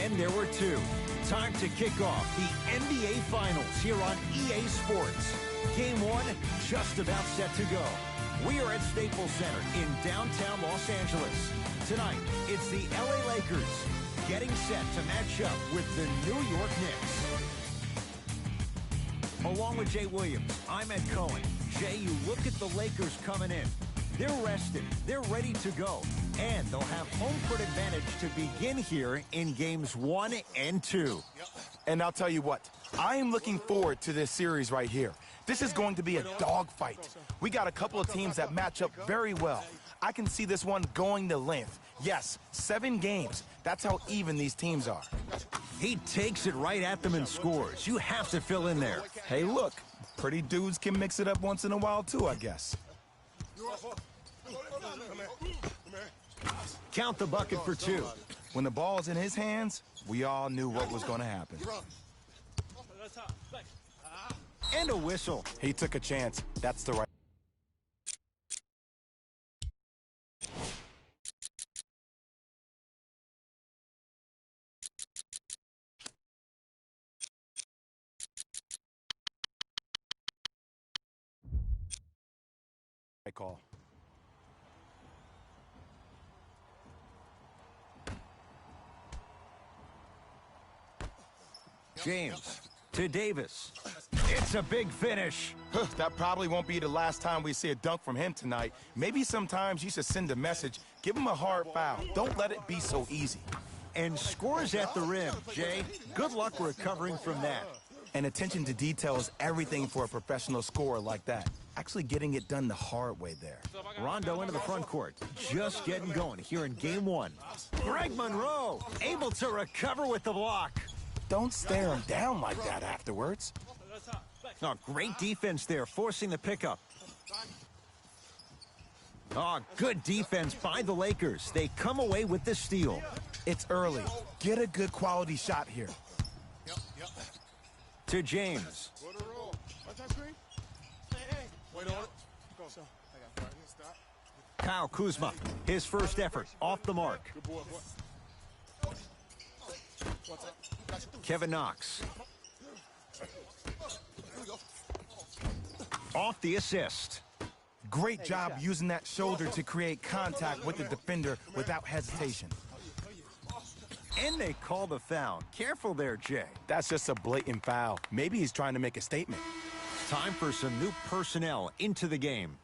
And there were two. Time to kick off the NBA Finals here on EA Sports. Game one just about set to go. We are at Staples Center in downtown Los Angeles. Tonight, it's the LA Lakers getting set to match up with the New York Knicks. Along with Jay Williams, I'm Ed Cohen. Jay, you look at the Lakers coming in. They're rested, they're ready to go, and they'll have home court advantage to begin here in games 1 and 2. And I'll tell you what, I am looking forward to this series right here. This is going to be a dogfight. We got a couple of teams that match up very well. I can see this one going the length. Yes, 7 games. That's how even these teams are. He takes it right at them and scores. You have to fill in there. Hey, look, pretty dudes can mix it up once in a while too, I guess. Count the bucket for 2. When the ball's in his hands, we all knew what was going to happen. And a whistle. He took a chance. That's the right. Call. James to Davis. It's a big finish. That probably won't be the last time we see a dunk from him tonight. Maybe sometimes you should send a message. Give him a hard foul. Don't let it be so easy. And scores at the rim, Jay. Good luck recovering from that. And attention to detail is everything for a professional scorer like that. Actually getting it done the hard way there. Rondo into the front court. Just getting going here in game 1. Greg Monroe able to recover with the block. Don't stare him down like that afterwards. Oh, great defense there, forcing the pickup. Oh, good defense by the Lakers. They come away with the steal. It's early. Get a good quality shot here. To James. Kyle Kuzma, his first effort, off the mark. Kevin Knox. Off the assist. Great job using that shoulder to create contact with the defender without hesitation. And they call the foul. Careful there, Jay. That's just a blatant foul. Maybe he's trying to make a statement. Time for some new personnel into the game.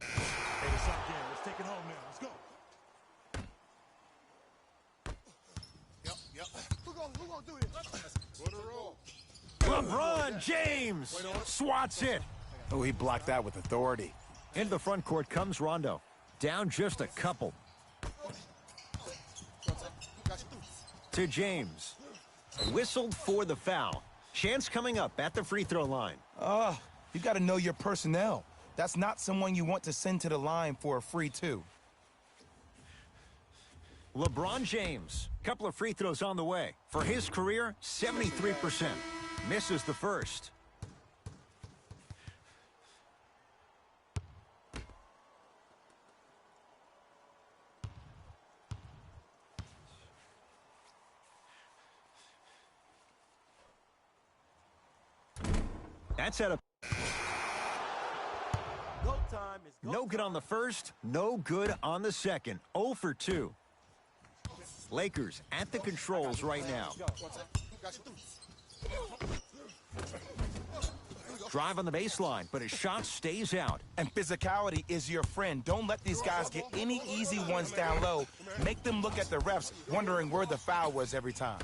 Hey, it's up again. Let's take it home now. Let's go. Yep. Who gonna do this? Put a roll. LeBron James swats it. Oh, he blocked that with authority. Into the front court comes Rondo. Down just a couple. To James. Whistled for the foul. Chance coming up at the free throw line. You got to know your personnel. That's not someone you want to send to the line for a free two. LeBron James. Couple of free throws on the way. For his career, 73%. Misses the first. That's at a... No good on the first, no good on the second. 0 for 2. Lakers at the controls right now. Drive on the baseline, but his shot stays out. And physicality is your friend. Don't let these guys get any easy ones down low. Make them look at the refs, wondering where the foul was every time.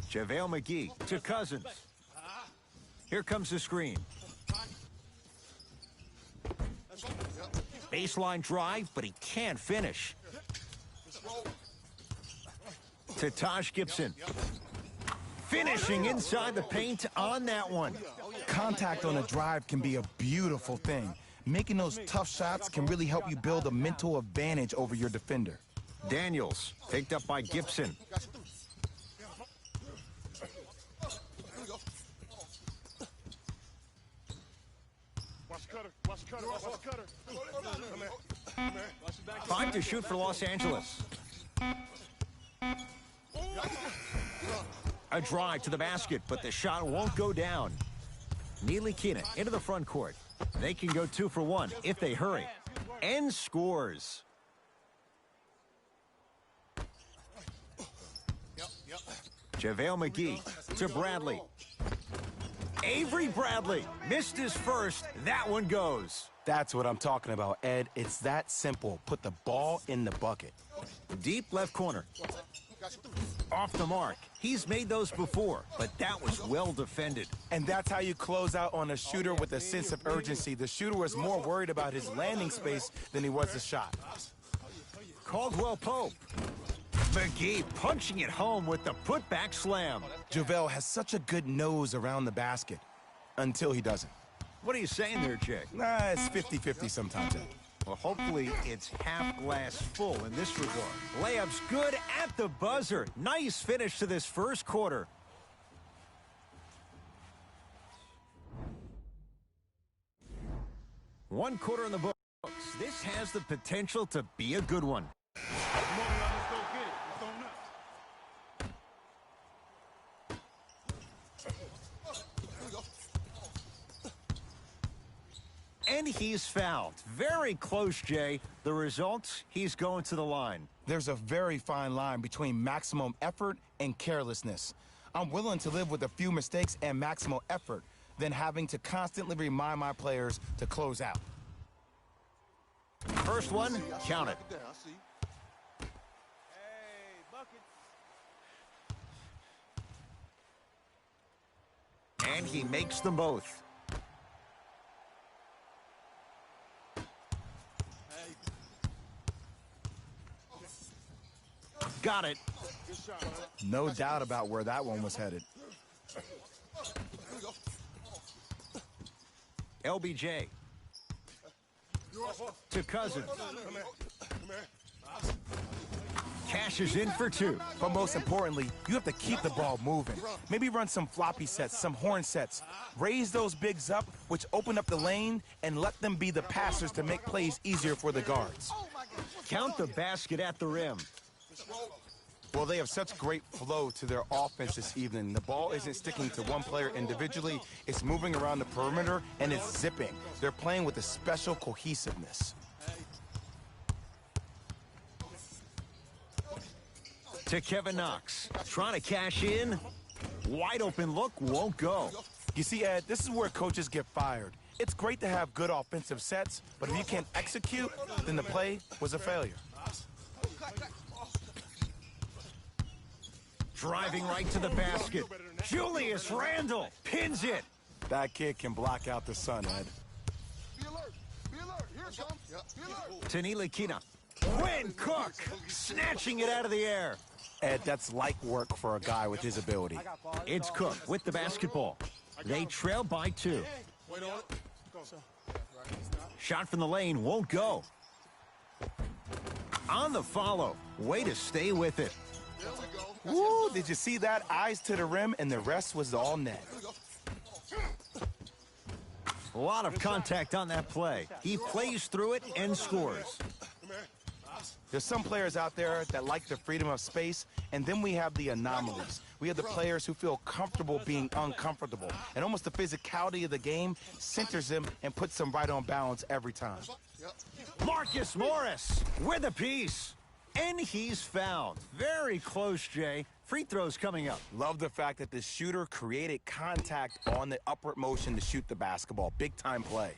JaVale McGee to Cousins. Here comes the screen. Baseline drive, but he can't finish. To Taj Gibson. Finishing inside the paint on that one. Contact on a drive can be a beautiful thing. Making those tough shots can really help you build a mental advantage over your defender. Daniels picked up by Gibson. Watch Cutter. Watch Cutter. 5 to shoot for Los Angeles. A drive to the basket, but the shot won't go down. Ntilikina into the front court. They can go 2 for 1 if they hurry. And scores. JaVale McGee to Bradley. Avery Bradley missed his first. That one goes. That's what I'm talking about, Ed. It's that simple. Put the ball in the bucket. Deep left corner. Off the mark. He's made those before, but that was well defended. And that's how you close out on a shooter with a sense of urgency. The shooter was more worried about his landing space than he was the shot. Caldwell Pope. McGee punching it home with the putback slam. JaVale has such a good nose around the basket until he doesn't. What are you saying there, Jake? Nah, it's 50-50 sometimes, Ed. Well, hopefully it's half glass full in this regard. Layup's good at the buzzer. Nice finish to this first quarter. One quarter in the books. This has the potential to be a good one. And he's fouled. Very close, Jay. The result, he's going to the line. There's a very fine line between maximum effort and carelessness. I'm willing to live with a few mistakes and maximal effort than having to constantly remind my players to close out. First one, count it. And he makes them both. Got it. No doubt about where that one was headed. LBJ. To Cousins. Cashes in for 2. But most importantly, you have to keep the ball moving. Maybe run some floppy sets, some horn sets. Raise those bigs up, which open up the lane, and let them be the passers to make plays easier for the guards. Count the basket at the rim. Well, they have such great flow to their offense this evening. The ball isn't sticking to one player individually. It's moving around the perimeter, and it's zipping. They're playing with a special cohesiveness. To Kevin Knox. Trying to cash in. Wide open look, won't go. You see, Ed, this is where coaches get fired. It's great to have good offensive sets, but if you can't execute, then the play was a failure. Driving right to the basket. Julius Randle pins it. That kid can block out the sun, Ed. Be alert. Be alert. Here it comes. Be alert. To Ntilikina. Quinn Cook snatching it out of the air. Ed, that's light work for a guy with his ability. It's Cook with the basketball. They trail by 2. Wait on it. Go. Shot from the lane won't go. On the follow. Way to stay with it. There we go. Woo, did you see that? Eyes to the rim, and the rest was all net. A lot of contact on that play. He plays through it and scores. There's some players out there that like the freedom of space, and then we have the anomalies. We have the players who feel comfortable being uncomfortable, and almost the physicality of the game centers them and puts them right on balance every time. Marcus Morris with a piece. And he's fouled. Very close, Jay. Free throws coming up. Love the fact that the shooter created contact on the upward motion to shoot the basketball. Big-time play.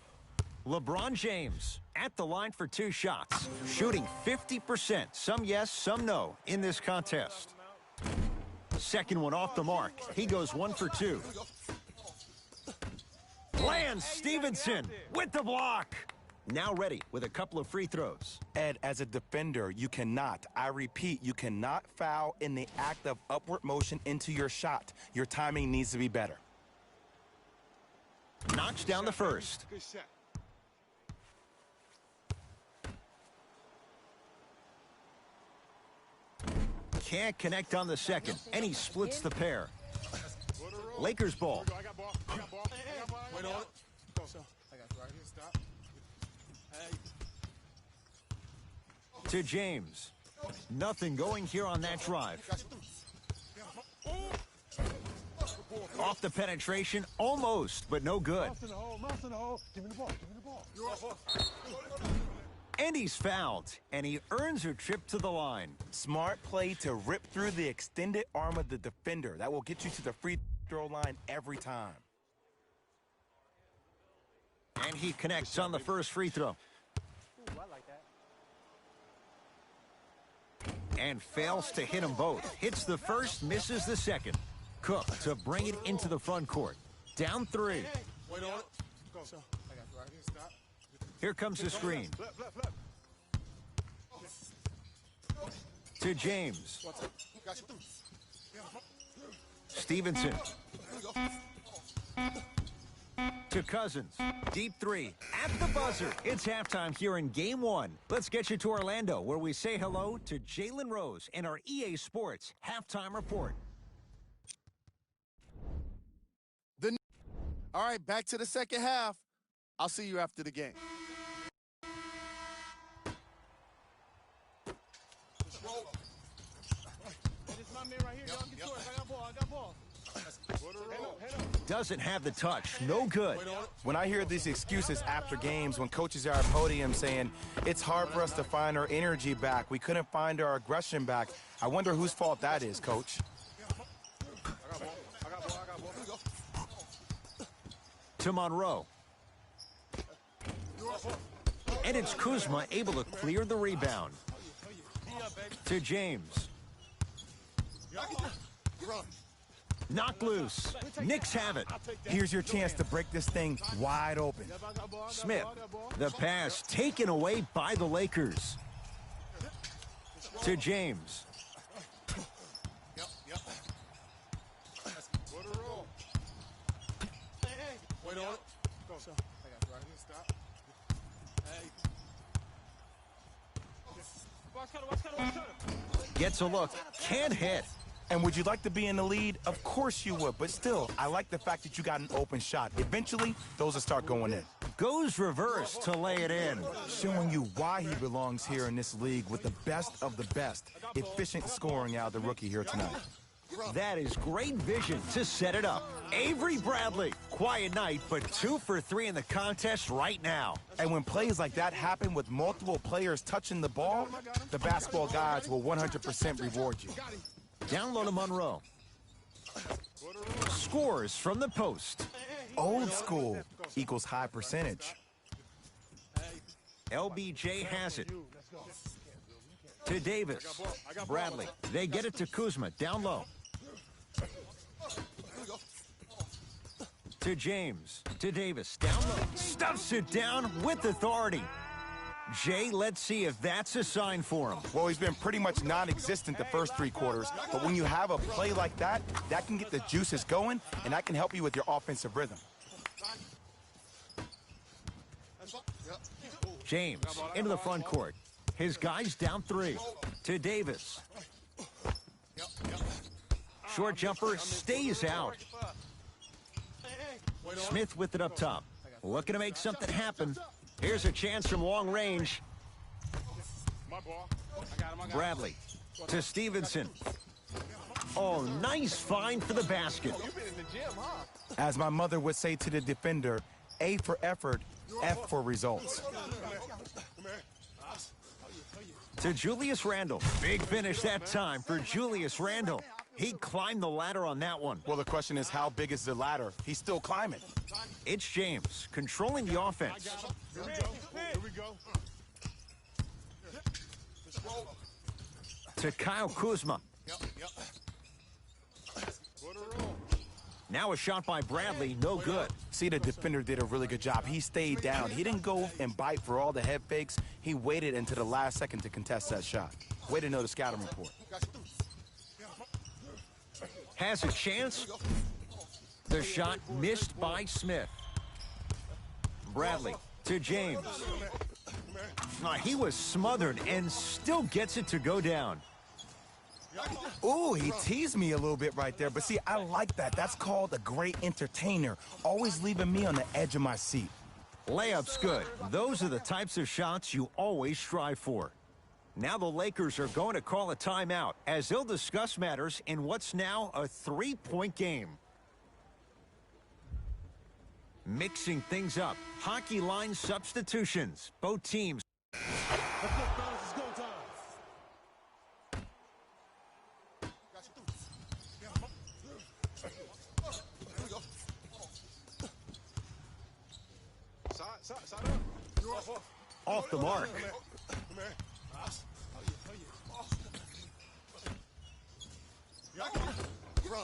LeBron James at the line for 2 shots. Shooting 50%. Some yes, some no in this contest. Second one off the mark. He goes 1 for 2. Lance Stevenson with the block. Now ready with a couple of free throws. Ed, as a defender, you cannot, I repeat, you cannot foul in the act of upward motion into your shot. Your timing needs to be better. Knocks down the first. Good shot. Can't connect on the second, and he splits the pair. Lakers ball. I got ball. Wait on it. Go. I got you right here. Stop. Hey. To James. Nothing going here on that drive. Off the penetration, almost, but no good. Mouse in the hole, mouse in the hole. Give me the ball, give me the ball. And he's fouled, and he earns a trip to the line. Smart play to rip through the extended arm of the defender. That will get you to the free throw line every time. And he connects on the first free throw. And fails to hit them both. Hits the first, misses the second. Cook to bring it into the front court. Down 3. Wait on it. Go. I got you right here. Stop. Here comes the screen. Flip, flip, flip. To James. Got you. Stevenson. To Cousins. Deep 3. At the buzzer. It's halftime here in Game 1. Let's get you to Orlando, where we say hello to Jalen Rose and our EA Sports Halftime Report. All right, back to the second half. I'll see you after the game. Doesn't have the touch. No good. When I hear these excuses after games, when coaches are at podium saying, it's hard for us to find our energy back, we couldn't find our aggression back, I wonder whose fault that is, Coach. To Monroe. And it's Kuzma able to clear the rebound. To James. Knocked loose. Knicks have it. Here's your chance to break this thing wide open. Smith. The pass taken away by the Lakers. To James. Wait on it. Go. I got you right here. Stop. Hey. Gets a look. Can't hit. And would you like to be in the lead? Of course you would, but still, I like the fact that you got an open shot. Eventually, those will start going in. Goes reverse to lay it in. Showing you why he belongs here in this league with the best of the best. Efficient scoring out of the rookie here tonight. That is great vision to set it up. Avery Bradley, quiet night, but 2 for 3 in the contest right now. And when plays like that happen with multiple players touching the ball, the basketball gods will 100% reward you. Down low to Monroe. Scores from the post. Old school equals high percentage. LBJ has it. To Davis. Bradley. They get it to Kuzma. Down low. To James. To Davis. Down low. Stuffs it down with authority. Jay, let's see if that's a sign for him. Well, he's been pretty much non-existent the first 3 quarters, but when you have a play like that, that can get the juices going, and that can help you with your offensive rhythm. James into the front court. His guys down 3. To Davis. Short jumper stays out. Smith with it up top. Looking to make something happen. Here's a chance from long range. Bradley to Stevenson. Oh, nice find for the basket. As my mother would say to the defender, A for effort, F for results. To Julius Randle. Big finish that time for Julius Randle. He climbed the ladder on that one. Well, the question is, how big is the ladder? He's still climbing. It's James controlling the offense. Here we go. To Kyle Kuzma. Now a shot by Bradley, no good. See, the defender did a really good job. He stayed down. He didn't go and bite for all the head fakes. He waited until the last second to contest that shot. Way to know the scouting report. Has a chance. The shot missed by Smith. Bradley to James. He was smothered and still gets it to go down. Ooh, he teased me a little bit right there. But see, I like that. That's called a great entertainer. Always leaving me on the edge of my seat. Layup's good. Those are the types of shots you always strive for. Now the Lakers are going to call a timeout as they'll discuss matters in what's now a 3-point game. Mixing things up. Hockey line substitutions. Both teams. Let's go, fellas. It's go time. Side up. Off the mark.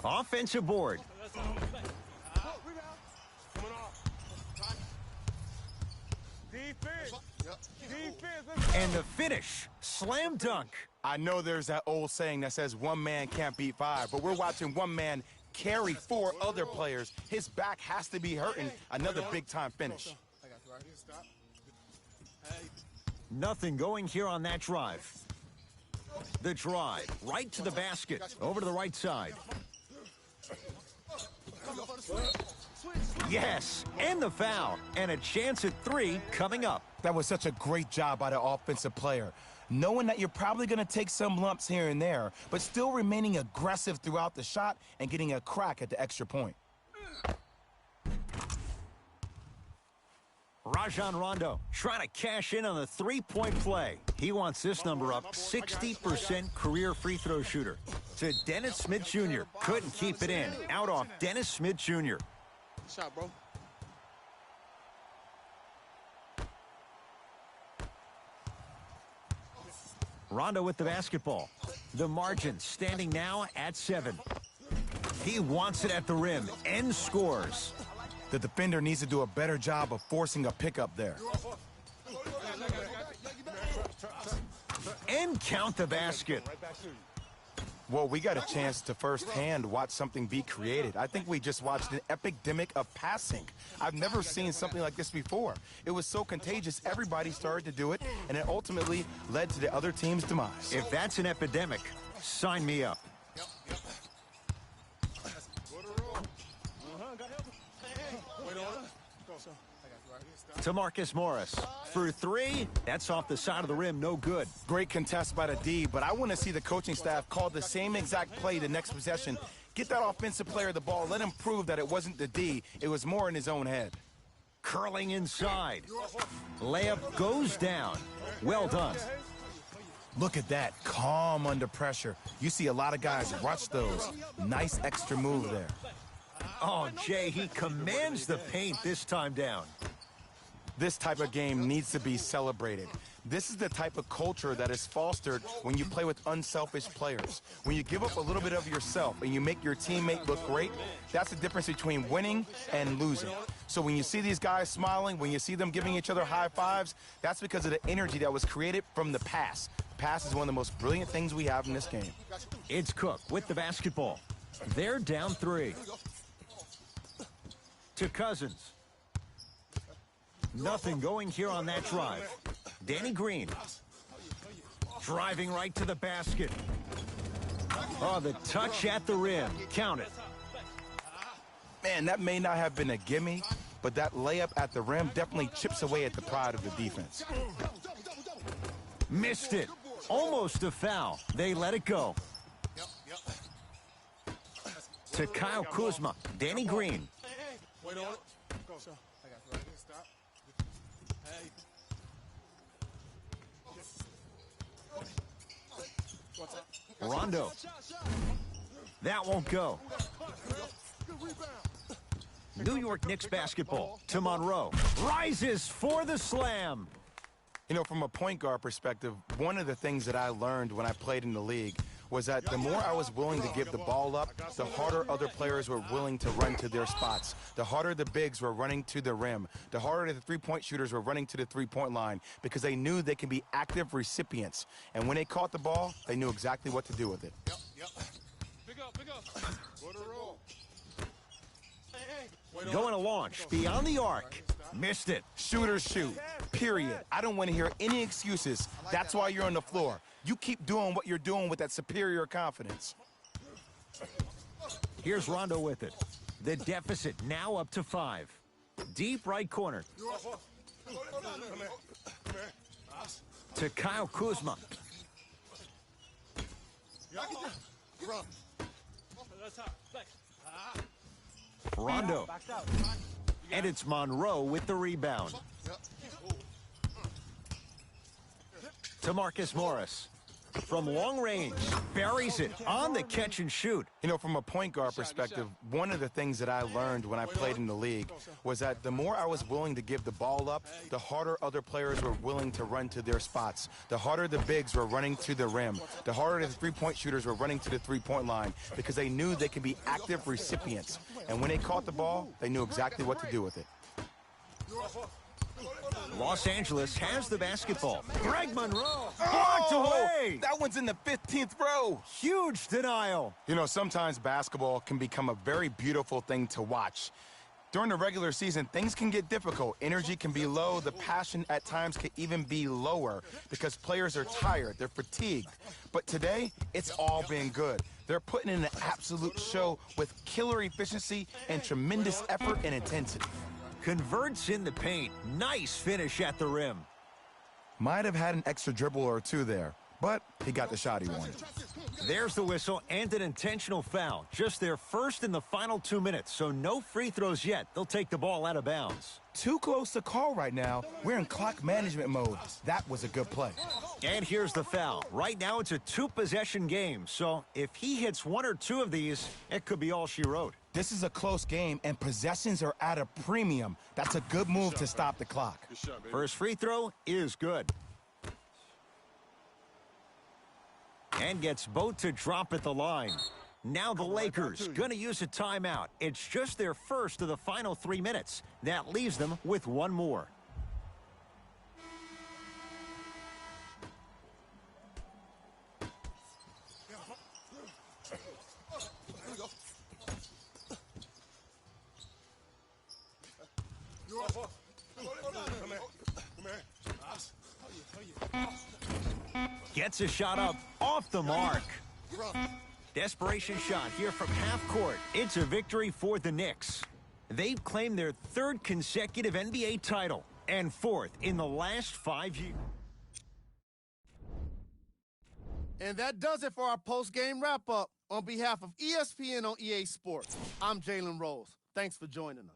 Offensive board. And the finish. Slam dunk. I know there's that old saying that says one man can't beat five, but we're watching one man carry 4 other players. His back has to be hurting. Another big-time finish. Nothing going here on that drive. The drive. Right to the basket. Over to the right side. Yes, and the foul. And a chance at 3 coming up. That was such a great job by the offensive player. Knowing that you're probably going to take some lumps here and there, but still remaining aggressive throughout the shot and getting a crack at the extra point. Rajon Rondo trying to cash in on the 3-point play. He wants this number up. 60% career free throw shooter. To Dennis Smith Jr. Couldn't keep it in. Out off Dennis Smith Jr. Shot, bro. Rondo with the basketball. The margin standing now at 7. He wants it at the rim and scores. The defender needs to do a better job of forcing a pickup there. And count the basket. Well, we got a chance to firsthand watch something be created. I think we just watched an epidemic of passing. I've never seen something like this before. It was so contagious, everybody started to do it, and it ultimately led to the other team's demise. If that's an epidemic, sign me up. To Marcus Morris. For 3, that's off the side of the rim, no good. Great contest by the D, but I want to see the coaching staff call the same exact play the next possession. Get that offensive player the ball. Let him prove that it wasn't the D. It was more in his own head. Curling inside. Layup goes down. Well done. Look at that. Calm under pressure. You see a lot of guys rush those. Nice extra move there. Oh, Jay, he commands the paint this time down. This type of game needs to be celebrated. This is the type of culture that is fostered when you play with unselfish players. When you give up a little bit of yourself and you make your teammate look great, that's the difference between winning and losing. So when you see these guys smiling, when you see them giving each other high fives, that's because of the energy that was created from the pass. Pass is one of the most brilliant things we have in this game. It's Cook with the basketball. They're down 3. To Cousins. Nothing going here on that drive. Danny Green. Driving right to the basket. Oh, the touch at the rim. Count it. Man, that may not have been a gimme, but that layup at the rim definitely chips away at the pride of the defense. Missed it. Almost a foul. They let it go. To Kyle Kuzma. Danny Green. Wait on it. Go. I got you right here. Stop. Hey. Rondo. That won't go. New York Knicks basketball. To Monroe. Rises for the slam. You know, from a point guard perspective, one of the things that I learned when I played in the league was that the more I was willing to give the ball up, the harder other players were willing to run to their spots. The harder the bigs were running to the rim. The harder the three-point shooters were running to the three-point line because they knew they can be active recipients. And when they caught the ball, they knew exactly what to do with it. Pick up. What a roll. Going to launch. Beyond the arc. Missed it. Shooters shoot. Period. I don't want to hear any excuses. That's why you're on the floor. You keep doing what you're doing with that superior confidence. Here's Rondo with it. The deficit now up to 5. Deep right corner. To Kyle Kuzma. Rondo. And it's Monroe with the rebound. To Marcus Morris. From long range, buries it on the catch and shoot. You know, from a point guard perspective, one of the things that I learned when I played in the league was that the more I was willing to give the ball up, the harder other players were willing to run to their spots. The harder the bigs were running to the rim. The harder the three-point shooters were running to the three-point line because they knew they could be active recipients. And when they caught the ball, they knew exactly what to do with it. Los Angeles has the basketball. Greg Monroe blocked away. That one's in the 15th row. Huge denial. You know, sometimes basketball can become a very beautiful thing to watch. During the regular season, things can get difficult. Energy can be low. The passion at times can even be lower because players are tired. They're fatigued. But today, it's all been good. They're putting in an absolute show with killer efficiency and tremendous effort and intensity. Converts in the paint. Nice finish at the rim. Might have had an extra dribble or two there, but he got the shot he wanted. There's the whistle and an intentional foul. Just their first in the final 2 minutes, so no free throws yet. They'll take the ball out of bounds. Too close to call right now. We're in clock management mode. That was a good play. And here's the foul. Right now it's a two-possession game, so if he hits one or two of these, it could be all she wrote. This is a close game, and possessions are at a premium. That's a good move to stop the clock. First free throw is good. And gets both to drop at the line. Now the Lakers going to use a timeout. It's just their first of the final 3 minutes. That leaves them with one more. Gets a shot up off the mark. Desperation shot here from half court. It's a victory for the Knicks. They've claimed their third consecutive NBA title and fourth in the last 5 years. And that does it for our post-game wrap-up. On behalf of ESPN on EA Sports, I'm Jalen Rose. Thanks for joining us.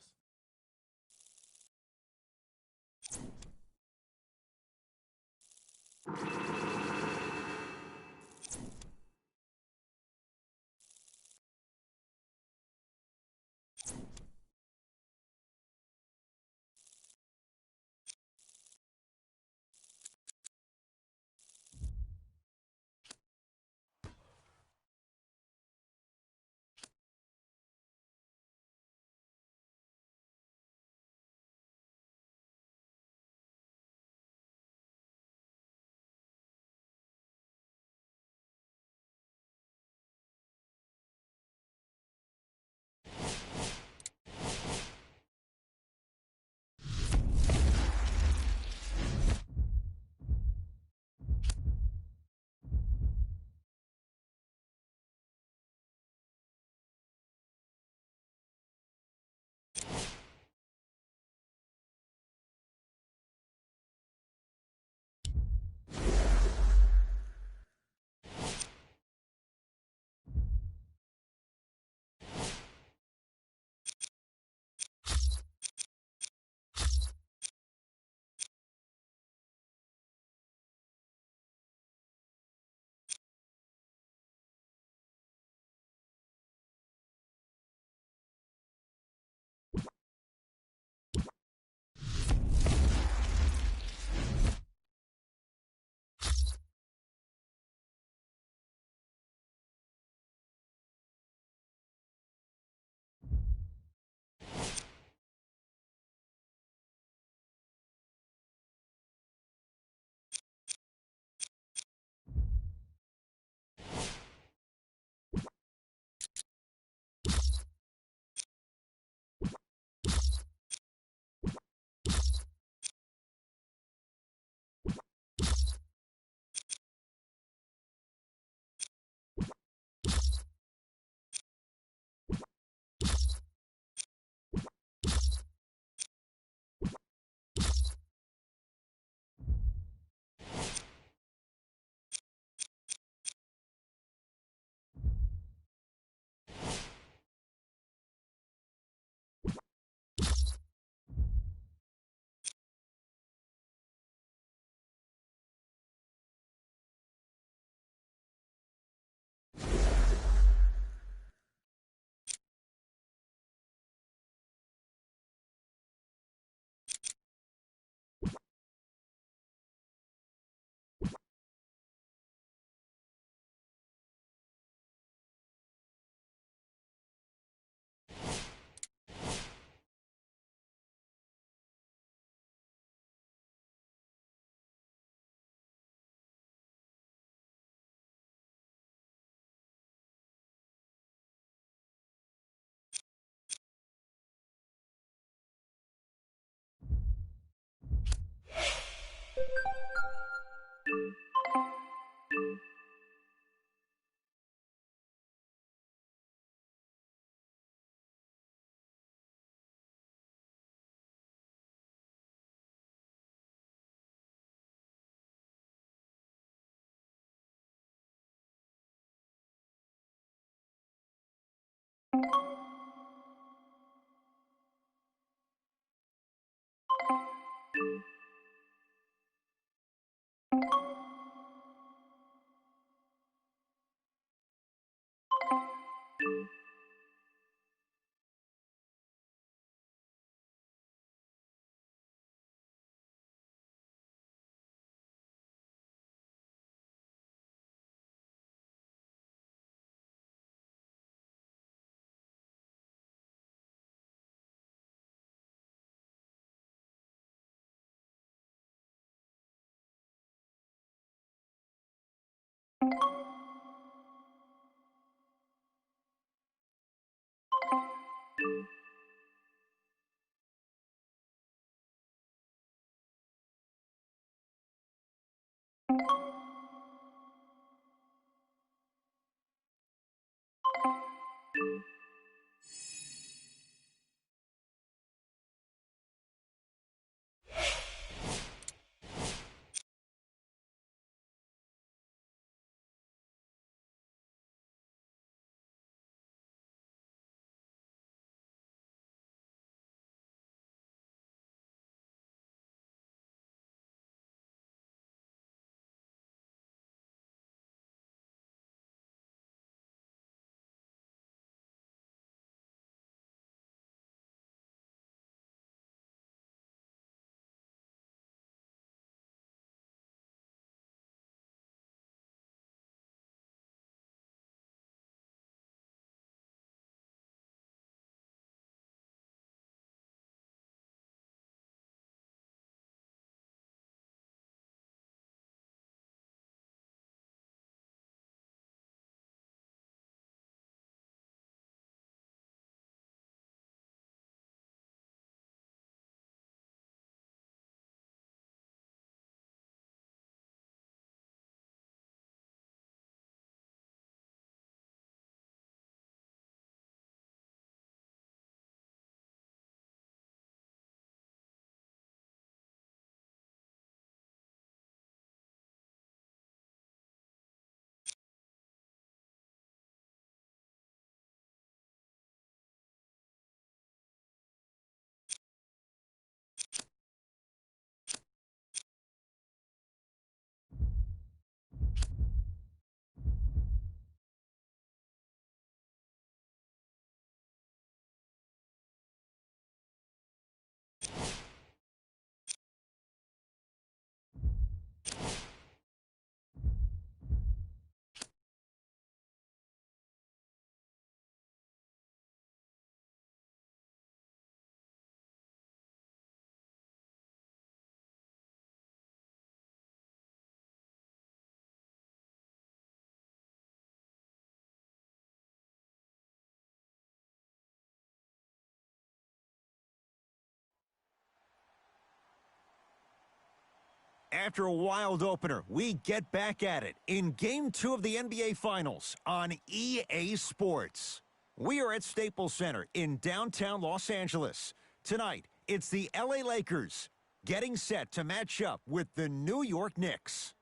After a wild opener, we get back at it in Game 2 of the NBA Finals on EA Sports. We are at Staples Center in downtown Los Angeles. Tonight, it's the LA Lakers getting set to match up with the New York Knicks.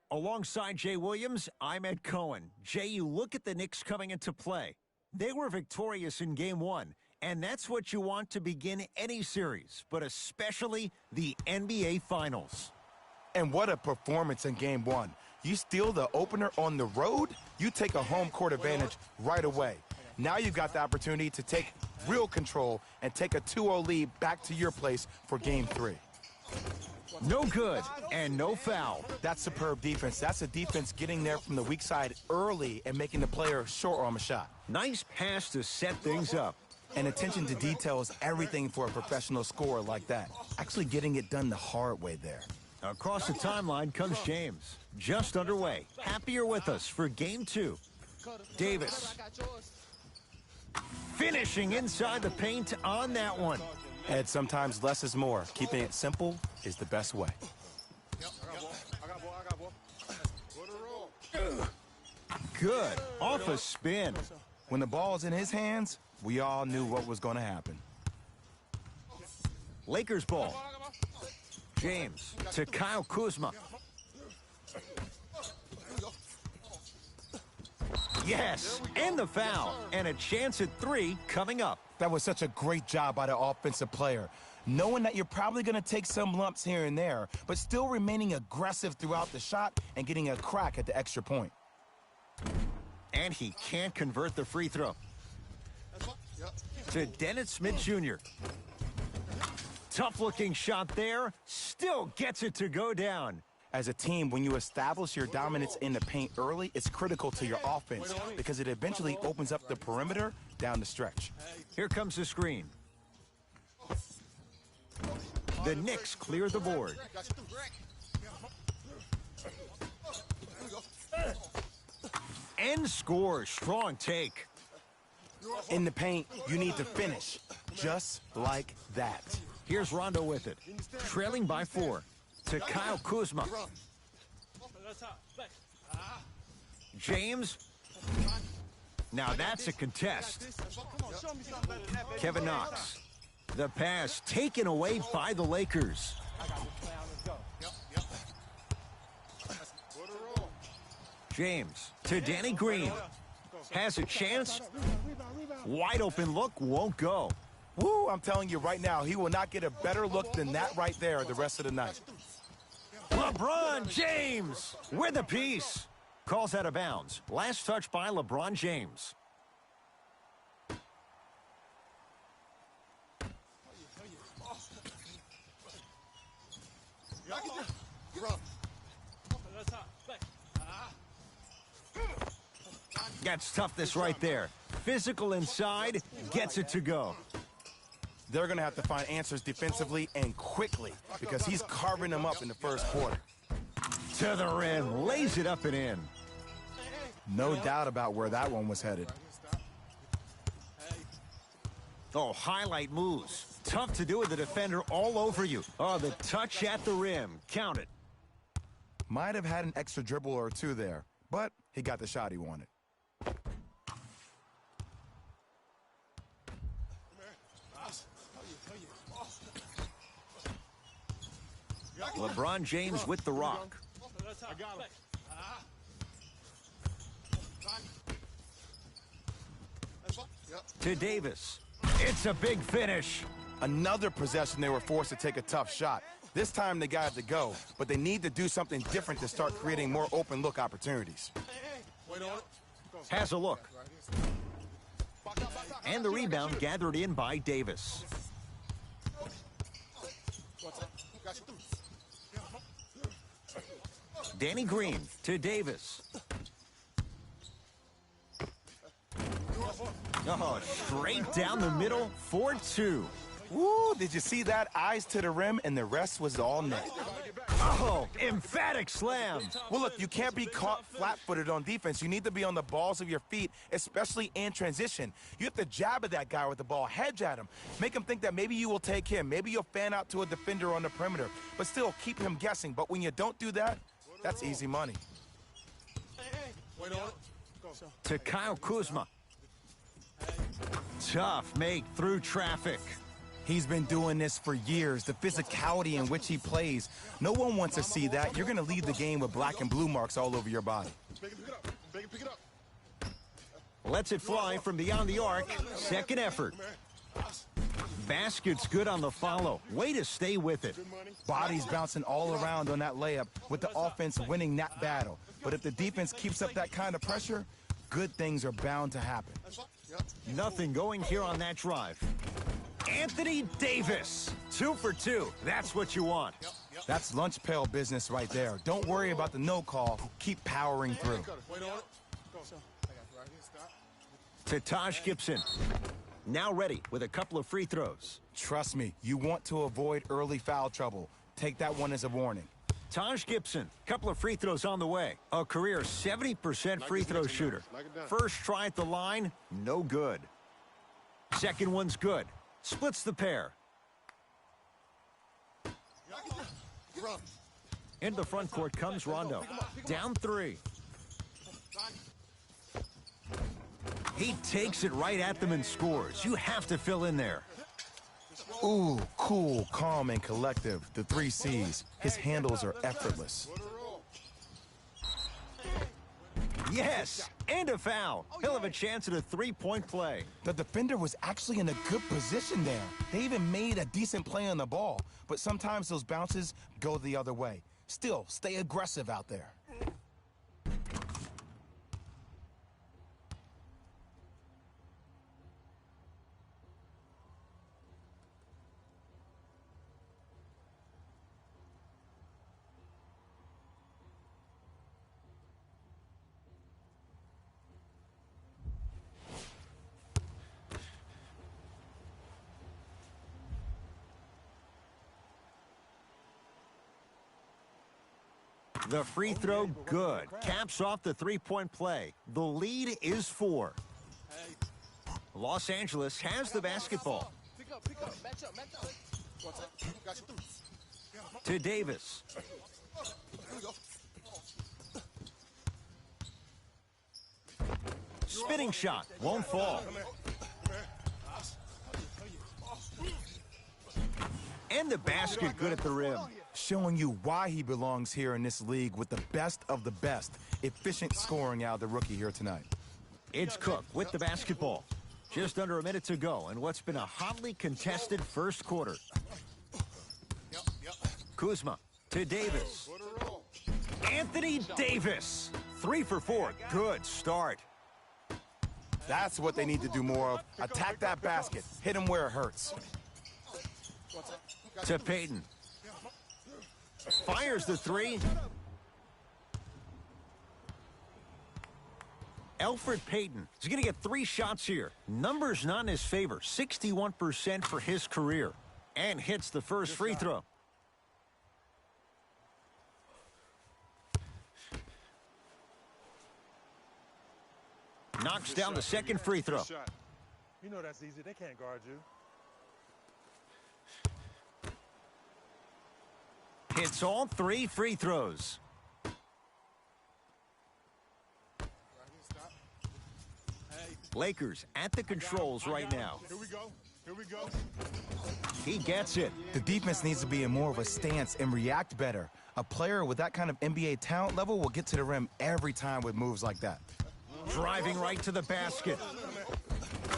Alongside Jay Williams, I'm Ed Cohen. Jay, you look at the Knicks coming into play. They were victorious in Game 1. And that's what you want to begin any series, but especially the NBA Finals. And what a performance in Game 1. You steal the opener on the road, you take a home court advantage right away. Now you've got the opportunity to take real control and take a 2-0 lead back to your place for Game 3. No good and no foul. That's superb defense. That's a defense getting there from the weak side early and making the player short arm a shot. Nice pass to set things up. And attention to detail is everything for a professional scorer like that. Actually getting it done the hard way there. Across the timeline comes James. Just underway. Happy you're with us for Game 2. Davis. Finishing inside the paint on that one. Ed, sometimes less is more. Keeping it simple is the best way. Good. Off a spin. When the ball's in his hands, we all knew what was going to happen. Lakers ball. James to Kyle Kuzma. Yes, and the foul. And a chance at 3 coming up. That was such a great job by the offensive player. Knowing that you're probably going to take some lumps here and there, but still remaining aggressive throughout the shot and getting a crack at the extra point. And he can't convert the free throw. To Dennis Smith Jr. Tough-looking shot there. Still gets it to go down. As a team, when you establish your dominance in the paint early, it's critical to your offense because it eventually opens up the perimeter down the stretch. Here comes the screen. The Knicks clear the board. And score. Strong take. In the paint, you need to finish just like that. Here's Rondo with it. Trailing by 4. To Kyle Kuzma. James. Now that's a contest. Kevin Knox. The pass taken away by the Lakers. James to Danny Green. Has a chance. Wide open look, won't go. Woo, I'm telling you right now, he will not get a better look than that right there the rest of the night. LeBron James with a piece. Calls out of bounds. Last touch by LeBron James. That's toughness right there. Physical inside, gets it to go. They're going to have to find answers defensively and quickly because he's carving them up in the first quarter. To the rim, lays it up and in. No doubt about where that one was headed. Oh, highlight moves. Tough to do with the defender all over you. Oh, the touch at the rim. Count it. Might have had an extra dribble or two there, but he got the shot he wanted. LeBron James with the rock. To Davis. It's a big finish. Another possession they were forced to take a tough shot. This time they got it to go, but they need to do something different to start creating more open look opportunities. Has a look. And the rebound gathered in by Davis. Danny Green to Davis. Oh, straight down the middle, 4-2. Woo, did you see that? Eyes to the rim, and the rest was all net. Oh, emphatic slam. Well, look, you can't be caught flat-footed on defense. You need to be on the balls of your feet, especially in transition. You have to jab at that guy with the ball, hedge at him. Make him think that maybe you will take him. Maybe you'll fan out to a defender on the perimeter, but still keep him guessing. But when you don't do that, that's easy money. To Kyle Kuzma. Tough make through traffic. He's been doing this for years, the physicality in which he plays. No one wants to see that. You're going to leave the game with black and blue marks all over your body. Lets it fly from beyond the arc. Second effort. Basket's good on the follow. Way to stay with it. Bodies bouncing all around on that layup with the offense winning that battle. But if the defense keeps up that kind of pressure, good things are bound to happen. Nothing going here on that drive. Anthony Davis, 2 for 2. That's what you want. That's lunch pail business right there. Don't worry about the no call. Keep powering through. To Taj Gibson. Now ready with a couple of free throws. Trust me, you want to avoid early foul trouble. Take that one as a warning. Taj Gibson, couple of free throws on the way. A career 70% free throw shooter. First try at the line, no good. Second one's good. Splits the pair. Into the front court comes Rondo. Down 3. He takes it right at them and scores. You have to fill in there. Ooh, cool, calm, and collective. The 3 C's. His handles are effortless. Yes, And a foul. He'll have a chance at a three-point play. The defender was actually in a good position there. They even made a decent play on the ball, but sometimes those bounces go the other way. Still, stay aggressive out there. The free throw, good. Caps off the three-point play. The lead is 4. Los Angeles has the basketball. Pick up. Match up. Got you. To Davis. Here we go. Spinning shot. Won't fall. And the basket good at the rim. Showing you why he belongs here in this league with the best of the best. Efficient scoring out of the rookie here tonight. It's Cook with the basketball. Just under a minute to go in what's been a hotly contested first quarter. Kuzma to Davis. Anthony Davis. 3 for 4. Good start. That's what they need to do more of. Attack that basket. Hit him where it hurts. To Payton. Fires the 3. Elfrid Payton is going to get 3 shots here. Numbers not in his favor. 61% for his career. And hits the first free throw. Knocks down the second free throw. You know that's easy. They can't guard you. Hits all 3 free throws. Lakers at the controls right now. Here we go. He gets it. The defense needs to be in more of a stance and react better. A player with that kind of NBA talent level will get to the rim every time with moves like that. Driving right to the basket.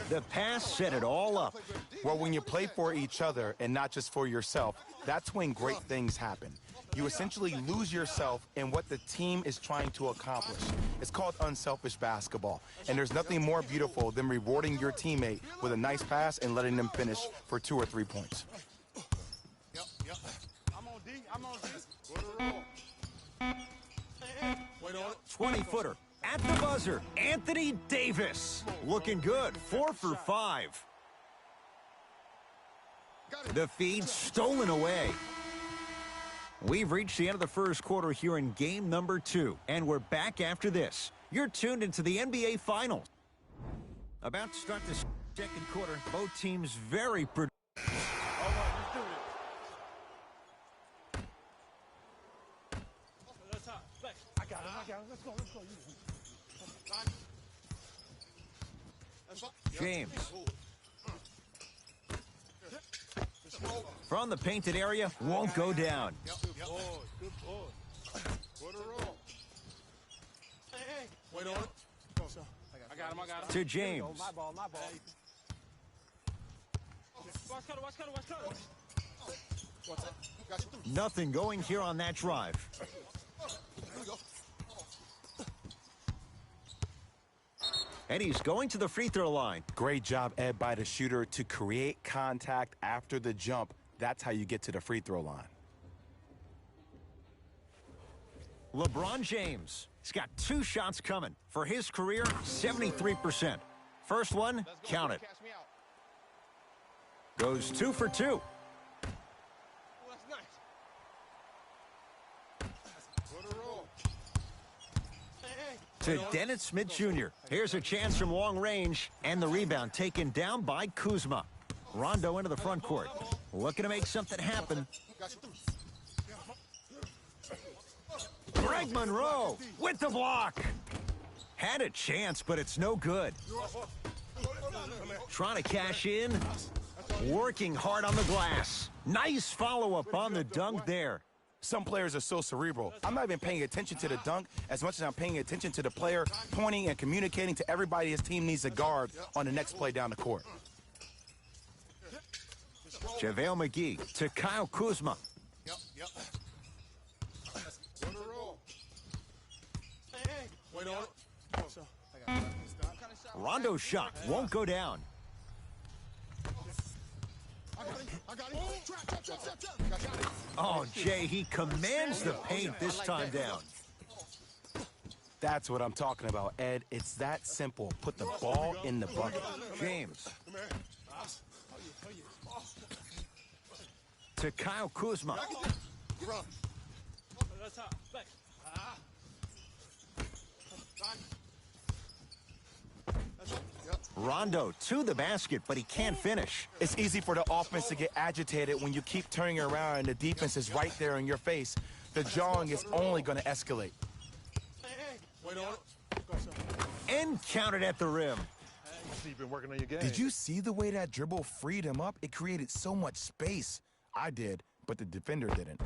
The pass set it all up. Well, when you play for each other and not just for yourself, that's when great things happen. You essentially lose yourself in what the team is trying to accomplish. It's called unselfish basketball. And there's nothing more beautiful than rewarding your teammate with a nice pass and letting them finish for 2 or 3 points. I'm on D. Wait on it. 20-footer at the buzzer. Anthony Davis. Looking good. 4 for 5. The feed stolen away. We've reached the end of the first quarter here in game number 2, and we're back after this. You're tuned into the NBA Finals. About to start the second quarter. Both teams very productive. All right, let's do it. I got him. Let's go. James. From the painted area, won't go down. Good boy. Hey. Wait on it. I got him. To James. My ball. Watch cutter. Nothing going here on that drive. And he's going to the free throw line. Great job, Ed, by the shooter to create contact after the jump. That's how you get to the free throw line. LeBron James. He's got 2 shots coming. For his career, 73%. First one, count it. Goes 2 for 2. To Dennis Smith Jr. Here's a chance from long range, and the rebound taken down by Kuzma. Rondo into the front court. Looking to make something happen. Greg Monroe with the block. Had a chance, but it's no good. Trying to cash in. Working hard on the glass. Nice follow-up on the dunk there. Some players are so cerebral. I'm not even paying attention to the dunk as much as I'm paying attention to the player pointing and communicating to everybody his team needs to guard on the next play down the court. JaVale McGee to Kyle Kuzma. Yep. On the roll. Wait on it. Rondo's shot won't go down. I got him. Trap. Oh, Jay, he commands the paint this time down. That's what I'm talking about, Ed. It's that simple. Put the ball in the bucket. James to Kyle Kuzma. Rondo to the basket, but he can't finish. It's easy for the offense to get agitated when you keep turning around and the defense is right there in your face. The jawing is only going to escalate. Wait on it. And counted at the rim. You've been working on your game. Did you see the way that dribble freed him up? It created so much space. I did, but the defender didn't.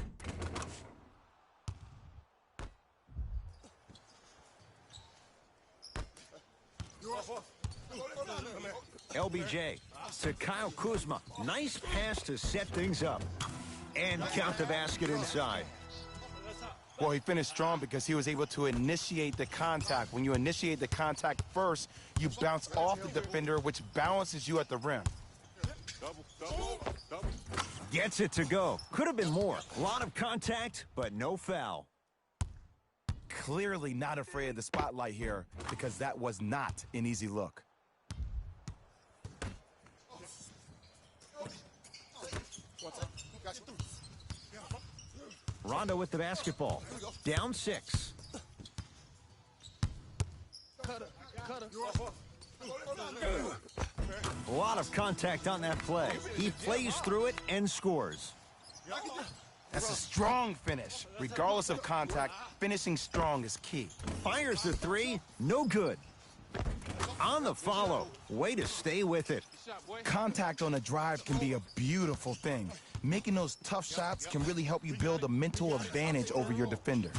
LBJ to Kyle Kuzma. Nice pass to set things up. And count the basket inside. Well, he finished strong because he was able to initiate the contact. When you initiate the contact first, you bounce off the defender, which balances you at the rim. Double. Gets it to go. Could have been more. A lot of contact, but no foul. Clearly not afraid of the spotlight here because that was not an easy look. Rondo with the basketball. Down 6. A lot of contact on that play. He plays through it and scores. That's a strong finish. Regardless of contact, finishing strong is key. Fires the 3. No good. On the follow. Way to stay with it. Contact on a drive can be a beautiful thing. Making those tough shots can really help you build a mental advantage over your defender.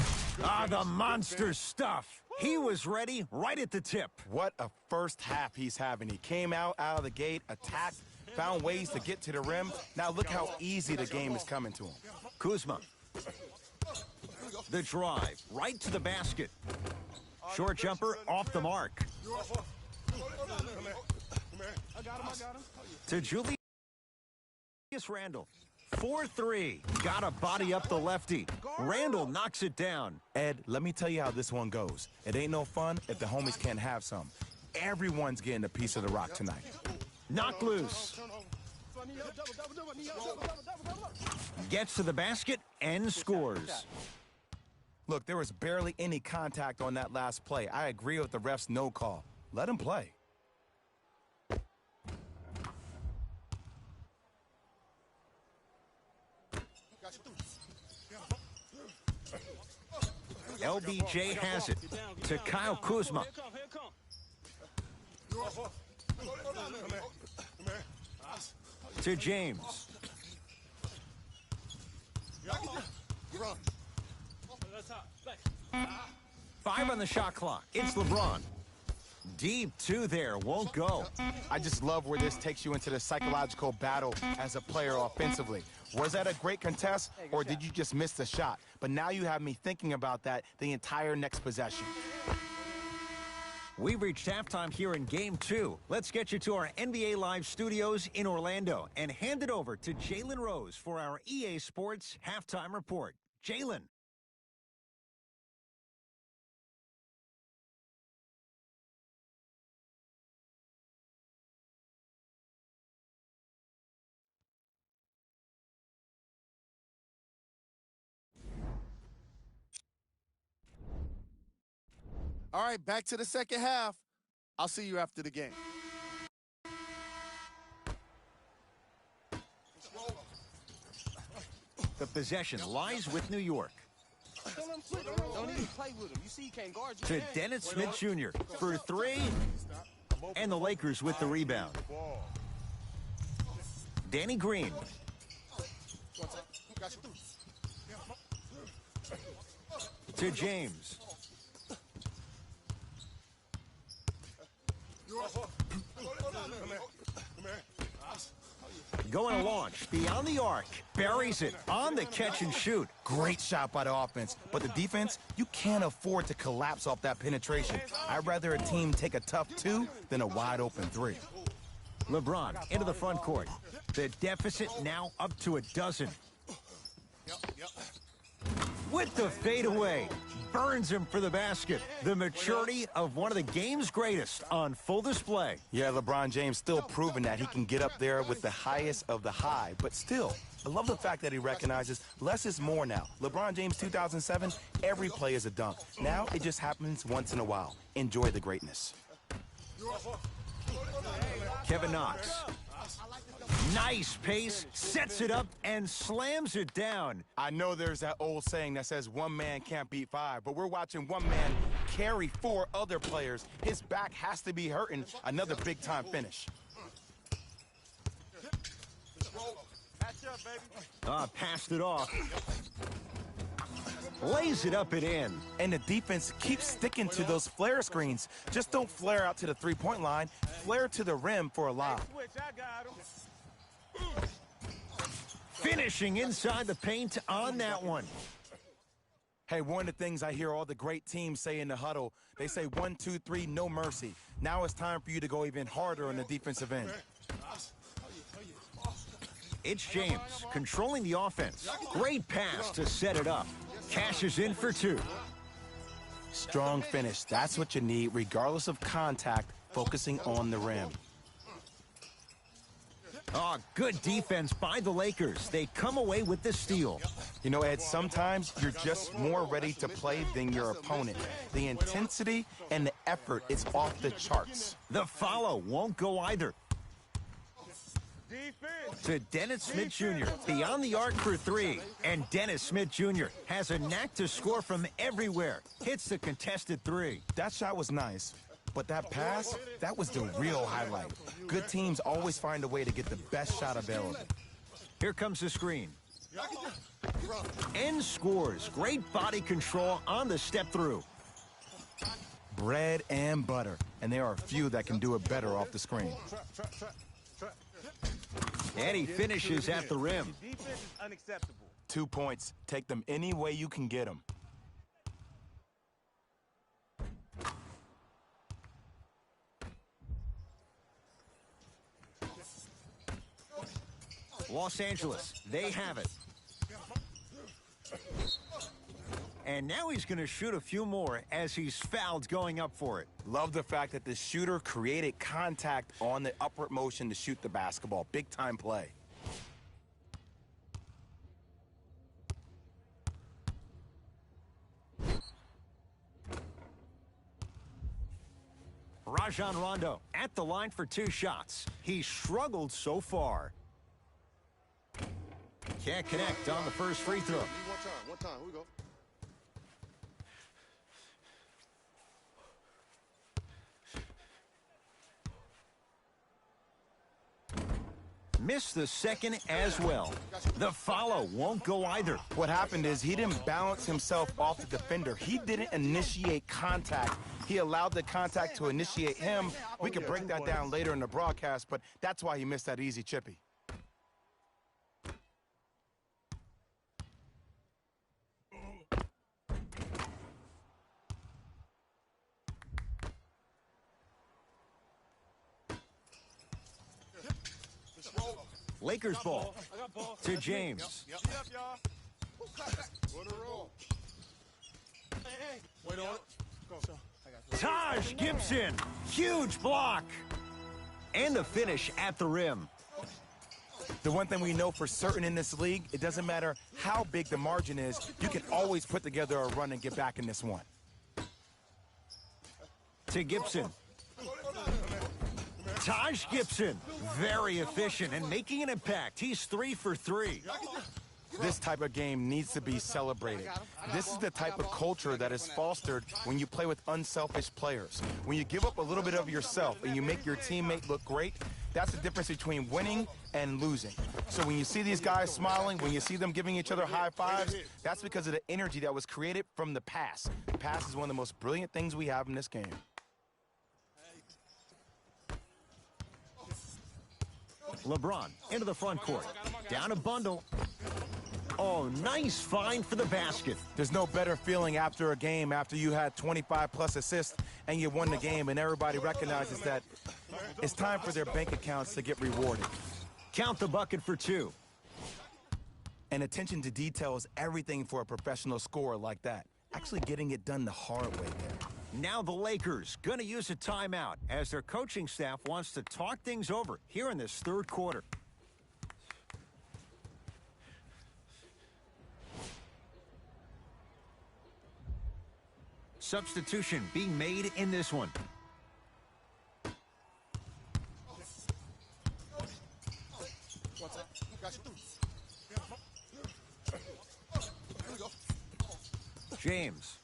Ah, the monster stuff. He was ready right at the tip. What a first half he's having. He came out of the gate, attacked, found ways to get to the rim. Now look how easy the game is coming to him. Kuzma. The drive, right to the basket. Short jumper off the mark. To Julius Randle. 4-3. Gotta body up the lefty. Randle knocks it down. Ed, let me tell you how this one goes. It ain't no fun if the homies can't have some. Everyone's getting a piece of the rock tonight. Knocked loose. Gets to the basket and scores. Look, there was barely any contact on that last play. I agree with the ref's no call. Let him play. LBJ has it to Kyle Kuzma. To James. 5 on the shot clock. It's LeBron. Deep 2 there. Won't go. I just love where this takes you into the psychological battle as a player offensively. Was that a great contest, or did you just miss the shot? But now you have me thinking about that the entire next possession. We've reached halftime here in Game 2. Let's get you to our NBA Live studios in Orlando and hand it over to Jalen Rose for our EA Sports Halftime Report. Jalen. All right, back to the second half. I'll see you after the game. The possession lies with New York. Don't even play with him. You see he can't guard you. To Dennis Smith Jr. for 3. And the Lakers with the rebound. Danny Green. to James. Going to launch beyond the arc. Buries it on the catch and shoot. Great shot by the offense. But the defense, you can't afford to collapse off that penetration. I'd rather a team take a tough 2 than a wide open 3. LeBron into the front court. The deficit now up to a dozen. With the fadeaway. Burns him for the basket. The maturity of one of the game's greatest on full display. Yeah, LeBron James still proving that he can get up there with the highest of the high. But still, I love the fact that he recognizes less is more now. LeBron James 2007, every play is a dunk. Now it just happens once in a while. Enjoy the greatness. Kevin Knox. Nice pace, sets it up, and slams it down. I know there's that old saying that says one man can't beat 5, but we're watching one man carry 4 other players. His back has to be hurting. Another big-time finish. Passed it off. Lays it up and in. And the defense keeps sticking to those flare screens. Just don't flare out to the three-point line. Flare to the rim for a lob. Finishing inside the paint on that one. Hey, one of the things I hear all the great teams say in the huddle, they say 1, 2, 3, no mercy. Now it's time for you to go even harder on the defensive end. It's James controlling the offense. Great pass to set it up. Cashes in for 2. Strong finish. That's what you need, regardless of contact, focusing on the rim. Oh, good defense by the Lakers. They come away with the steal. You know, Ed, sometimes you're just more ready to play than your opponent. The intensity and the effort is off the charts. The follow won't go either. To Dennis Smith Jr. beyond the arc for 3. And Dennis Smith Jr. has a knack to score from everywhere. Hits the contested 3. That shot was nice. But that pass, that was the real highlight. Good teams always find a way to get the best shot available. Here comes the screen. And scores. Great body control on the step through. Bread and butter. And there are a few that can do it better off the screen. And he finishes at the rim. 2 points. Take them any way you can get them. Los Angeles, they have it. And now he's going to shoot a few more as he's fouled going up for it. Love the fact that the shooter created contact on the upward motion to shoot the basketball. Big-time play. Rajon Rondo at the line for 2 shots. He struggled so far. Can't connect on the first free throw. One time, here we go. Missed the second as well. The follow won't go either. What happened is he didn't balance himself off the defender. He didn't initiate contact. He allowed the contact to initiate him. We can break that down later in the broadcast, but that's why he missed that easy chippy. Lakers ball to James. Taj Gibson, huge block. And the finish at the rim. The one thing we know for certain in this league, it doesn't matter how big the margin is, you can always put together a run and get back in this one. To Gibson. Taj Gibson, very efficient and making an impact. He's 3 for 3. This type of game needs to be celebrated. This is the type of culture that is fostered when you play with unselfish players. When you give up a little bit of yourself and you make your teammate look great, That's the difference between winning and losing. So when you see these guys smiling, when you see them giving each other high fives, that's because of the energy that was created from the pass. The pass is one of the most brilliant things we have in this game. LeBron into the front court. Down a bundle. Oh, nice find for the basket. There's no better feeling after a game after you had 25-plus assists and you won the game and everybody recognizes that it's time for their bank accounts to get rewarded. Count the bucket for 2. And attention to detail is everything for a professional scorer like that. Actually getting it done the hard way there. Now the Lakers going to use a timeout as their coaching staff wants to talk things over here in this third quarter. Substitution being made in this one. James.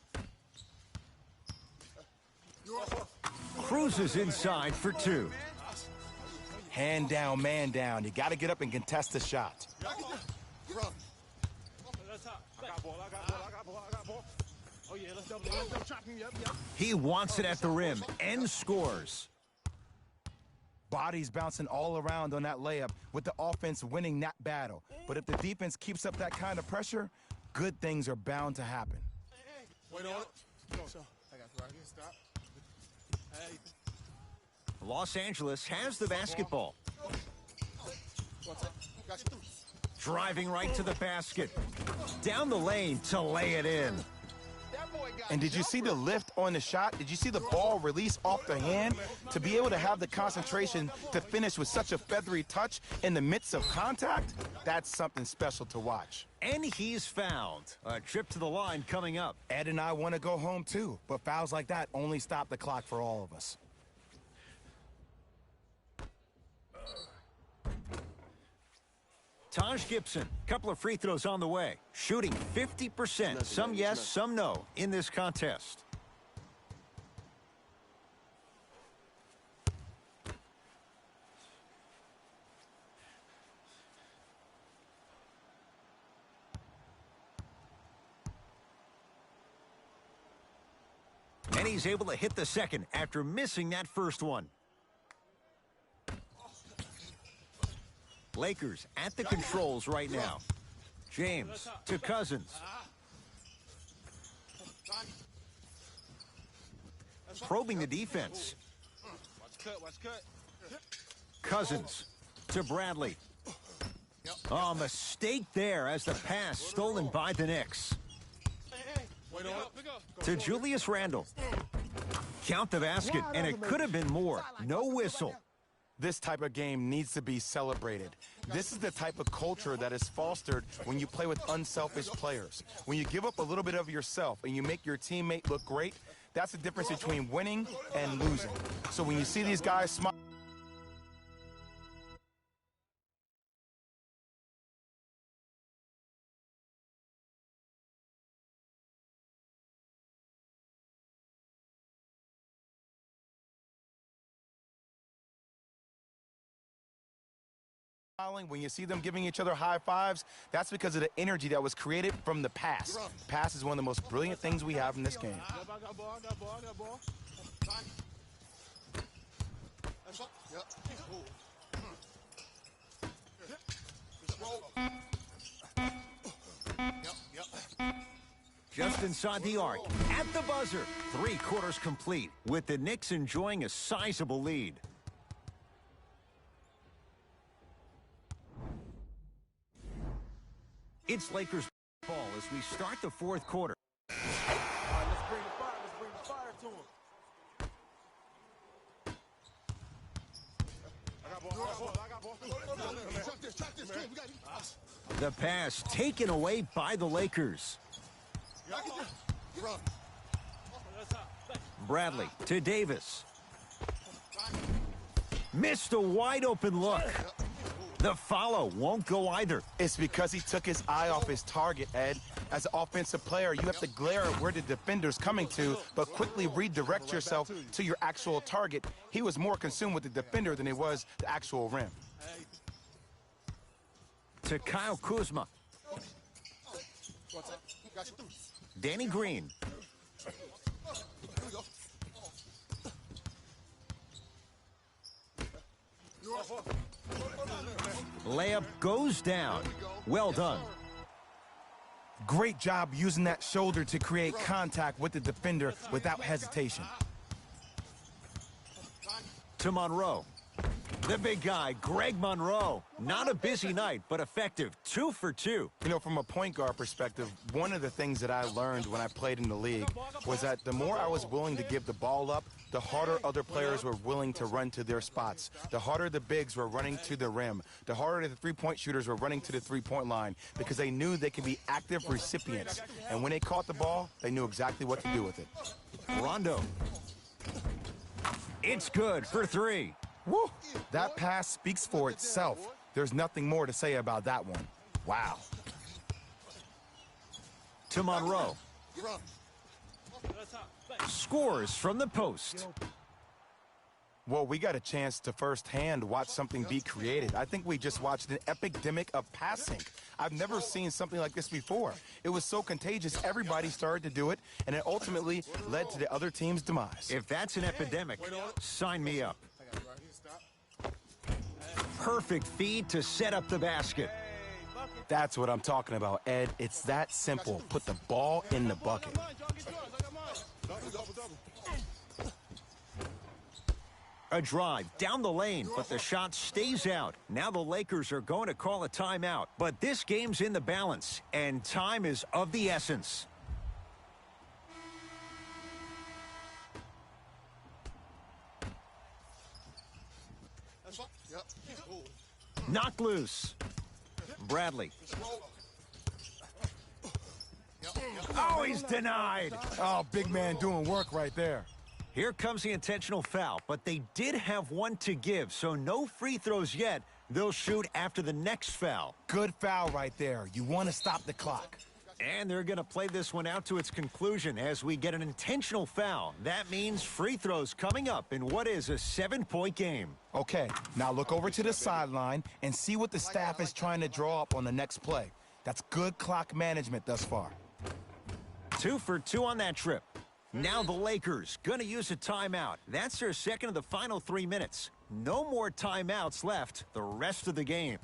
Cruises inside for 2. Hand down, man down. You got to get up and contest the shot. He wants it at the rim and scores. Bodies bouncing all around on that layup with the offense winning that battle. But if the defense keeps up that kind of pressure, good things are bound to happen. Wait on it. I got you right here. Stop. Los Angeles has the basketball. Driving right to the basket. Down the lane to lay it in. And did you see the lift on the shot? Did you see the ball release off the hand? To be able to have the concentration to finish with such a feathery touch in the midst of contact, that's something special to watch. And he's fouled. A trip to the line coming up. Ed and I want to go home too, but fouls like that only stop the clock for all of us. Taj Gibson, couple of free throws on the way. Shooting 50%, some yes, some no in this contest. And he's able to hit the second after missing that first one. Lakers at the controls right now. James to Cousins. Probing the defense. Cousins to Bradley. Oh, mistake there as the pass stolen by the Knicks. To Julius Randle. Count the basket, and it could have been more. No whistle. This type of game needs to be celebrated. This is the type of culture that is fostered when you play with unselfish players. When you give up a little bit of yourself and you make your teammate look great, that's the difference between winning and losing. So when you see these guys smile, when you see them giving each other high fives, that's because of the energy that was created from the pass. Pass is one of the most brilliant things we have in this game. Just inside the arc, at the buzzer, 3 quarters complete, with the Knicks enjoying a sizable lead. It's Lakers ball as we start the fourth quarter. All right, let's bring the fire. Let's bring the fire to him. I got ball. I got ball. Track this. We got it. The pass taken away by the Lakers. Bradley to Davis. Missed a wide open look. The follow won't go either. It's because he took his eye off his target, Ed. As an offensive player, you have to glare at where the defender's coming to, but quickly redirect yourself to your actual target. He was more consumed with the defender than he was the actual rim. To Kyle Kuzma. Danny Green. Layup goes down. Well done. Great job using that shoulder to create contact with the defender without hesitation. To Monroe. The big guy, Greg Monroe. Not a busy night, but effective. 2 for 2. You know, from a point guard perspective, one of the things that I learned when I played in the league was that the more I was willing to give the ball up, the harder other players were willing to run to their spots. The harder the bigs were running to the rim. The harder the three-point shooters were running to the three-point line because they knew they could be active recipients. And when they caught the ball, they knew exactly what to do with it. Rondo. It's good for 3. Woo! That pass speaks for itself. There's nothing more to say about that one. Wow. To Monroe. Scores from the post. Well, we got a chance to firsthand watch something be created. I think we just watched an epidemic of passing. I've never seen something like this before. It was so contagious, everybody started to do it, and it ultimately led to the other team's demise. If that's an epidemic, sign me up. Perfect feed to set up the basket. That's what I'm talking about, Ed. It's that simple. Put the ball in the bucket. A drive down the lane, but the shot stays out. Now the Lakers are going to call a timeout. But this game's in the balance, and time is of the essence. Knocked loose. Bradley. Oh, he's denied. Oh, big man doing work right there. Here comes the intentional foul, but they did have one to give, so no free throws yet. They'll shoot after the next foul. Good foul right there. You want to stop the clock. And they're going to play this one out to its conclusion as we get an intentional foul. That means free throws coming up in what is a 7-point game. Okay, now look over to the sideline and see what the staff is trying to draw up on the next play. That's good clock management thus far. 2 for 2 on that trip. Now the Lakers going to use a timeout. That's their second of the final 3 minutes. No more timeouts left the rest of the game.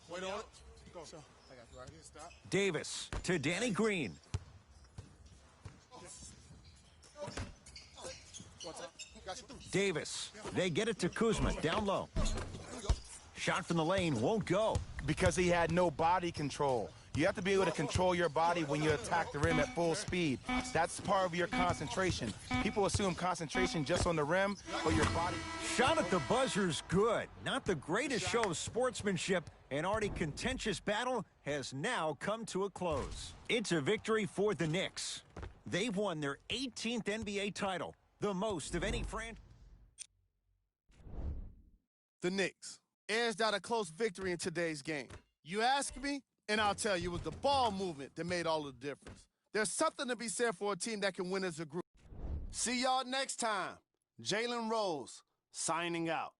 Wait on it. Go. I got you right here. Stop. Davis to Danny Green. Davis. They get it to Kuzma down low. Shot from the lane won't go. Because he had no body control. You have to be able to control your body when you attack the rim at full speed. That's part of your concentration. People assume concentration just on the rim, but your body... Shot at the buzzer's good. Not the greatest show of sportsmanship. An already contentious battle has now come to a close. It's a victory for the Knicks. They've won their 18th NBA title, the most of any franchise. The Knicks edged out a close victory in today's game. You ask me, and I'll tell you, it was the ball movement that made all the difference. There's something to be said for a team that can win as a group. See y'all next time. Jalen Rose, signing out.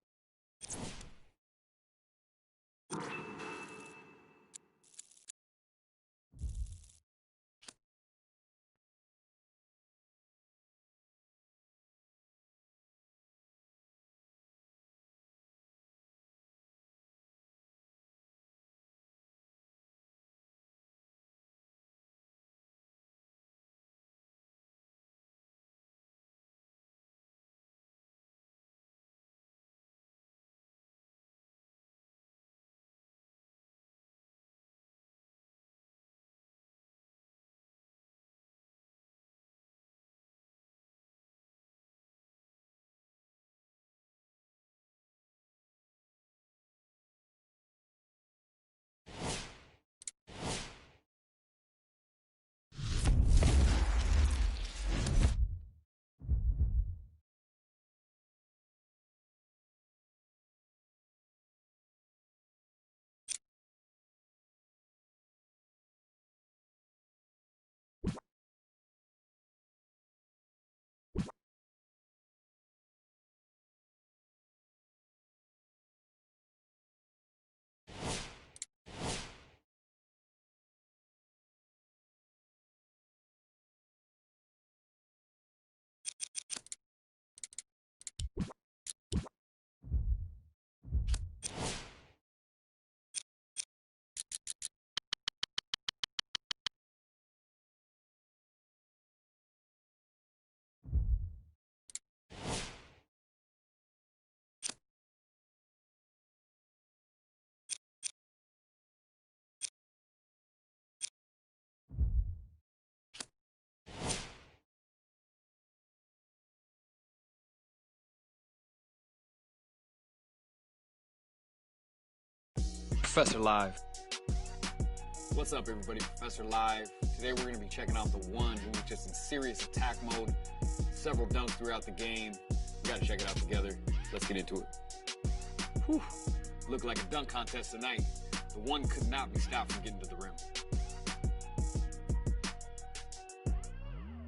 Professor Live. What's up, everybody? Professor Live. Today we're going to be checking out the one who was just in serious attack mode. Several dunks throughout the game. We got to check it out together. Let's get into it. Whew. Looked like a dunk contest tonight. The one could not be stopped from getting to the rim.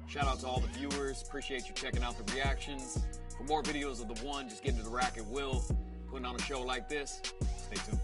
Shout out to all the viewers. Appreciate you checking out the reactions. For more videos of the one, just get into the rack at will. Putting on a show like this. Stay tuned.